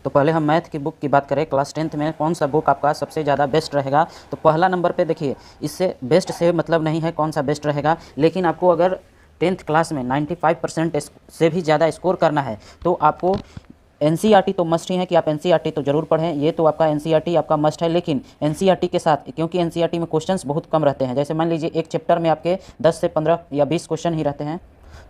तो पहले हम मैथ की बुक की बात करें, क्लास 10th में कौन सा बुक आपका सबसे ज़्यादा बेस्ट रहेगा। तो पहला नंबर पे देखिए, इससे बेस्ट से मतलब नहीं है कौन सा बेस्ट रहेगा, लेकिन आपको अगर 10th क्लास में 95% से भी ज़्यादा स्कोर करना है तो आपको एनसीईआरटी तो मस्ट ही है कि आप एनसीईआरटी तो ज़रूर पढ़ें। ये तो आपका एनसीईआरटी आपका मस्ट है, लेकिन एनसीईआरटी के साथ, क्योंकि एनसीईआरटी में क्वेश्चंस बहुत कम रहते हैं, जैसे मान लीजिए एक चैप्टर में आपके 10 से 15 या 20 क्वेश्चन ही रहते हैं,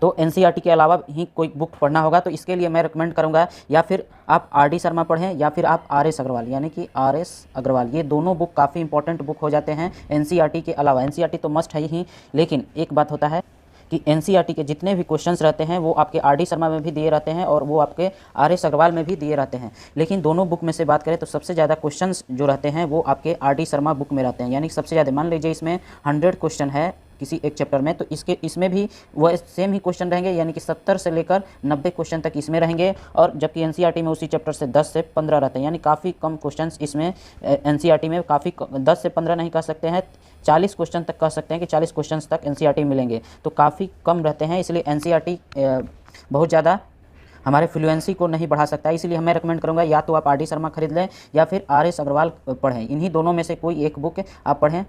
तो एनसीईआरटी के अलावा ही कोई बुक पढ़ना होगा। तो इसके लिए मैं रिकमेंड करूंगा या फिर आप आरडी शर्मा पढ़ें या फिर आप आरएस अग्रवाल, यानी कि आरएस अग्रवाल, ये दोनों बुक काफ़ी इंपॉर्टेंट बुक हो जाते हैं एनसीईआरटी के अलावा। एनसीईआरटी तो मस्ट है ही, लेकिन एक बात होता है कि एनसीईआरटी के जितने भी क्वेश्चंस रहते हैं वो आपके आरडी शर्मा में भी दिए रहते हैं और वो आपके आरएस अग्रवाल में भी दिए रहते हैं। लेकिन दोनों बुक में से बात करें तो सबसे ज़्यादा क्वेश्चंस जो रहते हैं वो आपके आरडी शर्मा बुक में रहते हैं, यानी सबसे ज़्यादा। मान लीजिए इसमें 100 क्वेश्चन है किसी एक चैप्टर में, तो इसमें भी वह सेम ही क्वेश्चन रहेंगे, यानी कि 70 से लेकर 90 क्वेश्चन तक इसमें रहेंगे। और जबकि एनसीईआरटी में उसी चैप्टर से 10 से 15 रहते हैं, यानी काफ़ी कम क्वेश्चंस इसमें एनसीईआरटी में, काफ़ी 10 से 15 नहीं कह सकते हैं, 40 क्वेश्चन तक कह सकते हैं कि 40 क्वेश्चन तक एनसीईआरटी मिलेंगे, तो काफ़ी कम रहते हैं। इसलिए एनसीईआरटी बहुत ज़्यादा हमारे फ्लुएंसी को नहीं बढ़ा सकता है। इसलिए मैं रेकमेंड करूंगा या तो आप आरडी शर्मा खरीद लें या फिर आरएस अग्रवाल पढ़ें। इन्हीं दोनों में से कोई एक बुक आप पढ़ें।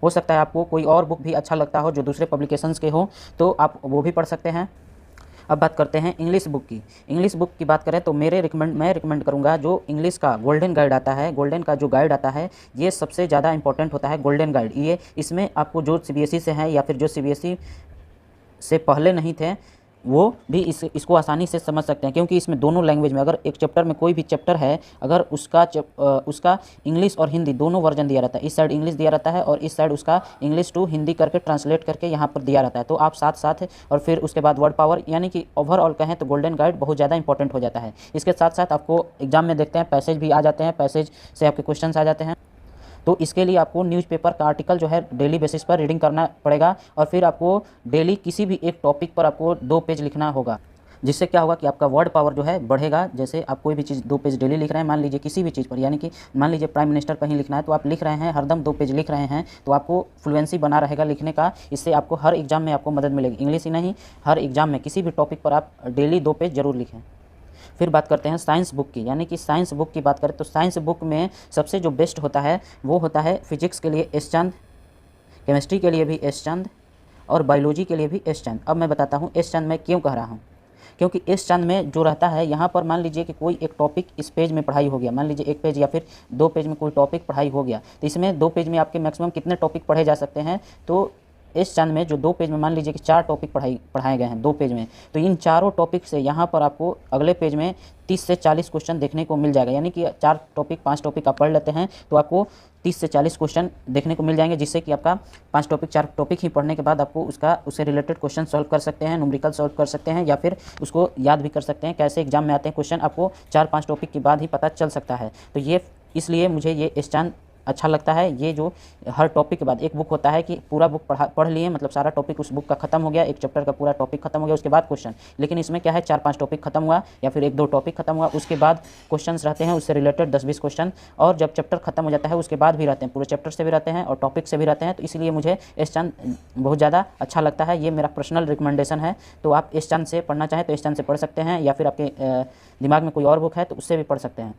हो सकता है आपको कोई और बुक भी अच्छा लगता हो जो दूसरे पब्लिकेशंस के हो, तो आप वो भी पढ़ सकते हैं। अब बात करते हैं इंग्लिश बुक की। इंग्लिश बुक की बात करें तो मैं रिकमेंड करूंगा जो इंग्लिश का गोल्डन गाइड आता है, गोल्डन का जो गाइड आता है ये सबसे ज़्यादा इंपॉर्टेंट होता है। गोल्डन गाइड ये, इसमें आपको जो सीबीएसई से हैं या फिर जो सीबीएसई से पहले नहीं थे वो भी इसको आसानी से समझ सकते हैं, क्योंकि इसमें दोनों लैंग्वेज में, अगर एक चैप्टर में कोई भी चैप्टर है, अगर उसका इंग्लिश और हिंदी दोनों वर्जन दिया रहता है, इस साइड इंग्लिश दिया रहता है और इस साइड उसका इंग्लिश टू हिंदी करके ट्रांसलेट करके यहाँ पर दिया रहता है, तो आप साथ साथ, और फिर उसके बाद वर्ड पावर, यानी कि ओवरऑल कहें तो गोल्डन गाइड बहुत ज़्यादा इंपॉर्टेंट हो जाता है। इसके साथ साथ आपको एग्जाम में देखते हैं पैसेज भी आ जाते हैं, पैसेज से आपके क्वेश्चन आ जाते हैं, तो इसके लिए आपको न्यूज़पेपर का आर्टिकल जो है डेली बेसिस पर रीडिंग करना पड़ेगा। और फिर आपको डेली किसी भी एक टॉपिक पर आपको 2 पेज लिखना होगा, जिससे क्या होगा कि आपका वर्ड पावर जो है बढ़ेगा। जैसे आप कोई भी चीज़ 2 पेज डेली लिख रहे हैं, मान लीजिए किसी भी चीज़ पर, यानी कि मान लीजिए प्राइम मिनिस्टर पर ही लिखना है, तो आप लिख रहे हैं हरदम 2 पेज लिख रहे हैं, तो आपको फ्लुएंसी बना रहेगा लिखने का। इससे आपको हर एग्जाम में आपको मदद मिलेगी, इंग्लिश ही नहीं, हर एग्जाम में किसी भी टॉपिक पर आप डेली 2 पेज जरूर लिखें। फिर बात करते हैं साइंस बुक की, यानी कि साइंस बुक की बात करें तो साइंस बुक में सबसे जो बेस्ट होता है वो होता है फिजिक्स के लिए एस चंद, केमिस्ट्री के लिए भी एस चंद और बायोलॉजी के लिए भी एस चंद। अब मैं बताता हूँ एस चंद मैं क्यों कह रहा हूँ, क्योंकि एस चंद में जो रहता है, यहाँ पर मान लीजिए कि कोई एक टॉपिक इस पेज में पढ़ाई हो गया, मान लीजिए 1 पेज या फिर 2 पेज में कोई टॉपिक पढ़ाई हो गया, तो इसमें 2 पेज में आपके मैक्सिमम कितने टॉपिक पढ़े जा सकते हैं। तो इस चंद में जो 2 पेज में मान लीजिए कि 4 टॉपिक पढ़ाए गए हैं 2 पेज में, तो इन चारों टॉपिक से यहाँ पर आपको अगले पेज में 30 से 40 क्वेश्चन देखने को मिल जाएगा। यानी कि 4 टॉपिक 5 टॉपिक आप पढ़ लेते हैं तो आपको 30 से 40 क्वेश्चन देखने को मिल जाएंगे, जिससे कि आपका 5 टॉपिक 4 टॉपिक ही पढ़ने के बाद आपको उससे रिलेटेड क्वेश्चन सॉल्व कर सकते हैं, न्यूमेरिकल सॉल्व कर सकते हैं, या फिर उसको याद भी कर सकते हैं। कैसे एग्जाम में आते हैं क्वेश्चन आपको 4-5 टॉपिक के बाद ही पता चल सकता है। तो ये इसलिए मुझे ये एस चंद अच्छा लगता है। ये जो हर टॉपिक के बाद एक बुक होता है कि पूरा बुक पढ़ लिए, मतलब सारा टॉपिक उस बुक का खत्म हो गया, एक चैप्टर का पूरा टॉपिक खत्म हो गया, उसके बाद क्वेश्चन। लेकिन इसमें क्या है, 4-5 टॉपिक खत्म हुआ या फिर 1-2 टॉपिक खत्म हुआ, उसके बाद क्वेश्चंस रहते हैं उससे रिलेटेड 10-20 क्वेश्चन, और जब चैप्टर खत्म हो जाता है उसके बाद भी रहते हैं, पूरे चैप्टर से भी रहते हैं और टॉपिक से भी रहते हैं। तो इसलिए मुझे एस चंद बहुत ज़्यादा अच्छा लगता है, ये मेरा पर्सनल रिकमेंडेशन है। तो आप एस चंद से पढ़ना चाहें तो एस चंद से पढ़ सकते हैं, या फिर आपके दिमाग में कोई और बुक है तो उससे भी पढ़ सकते हैं।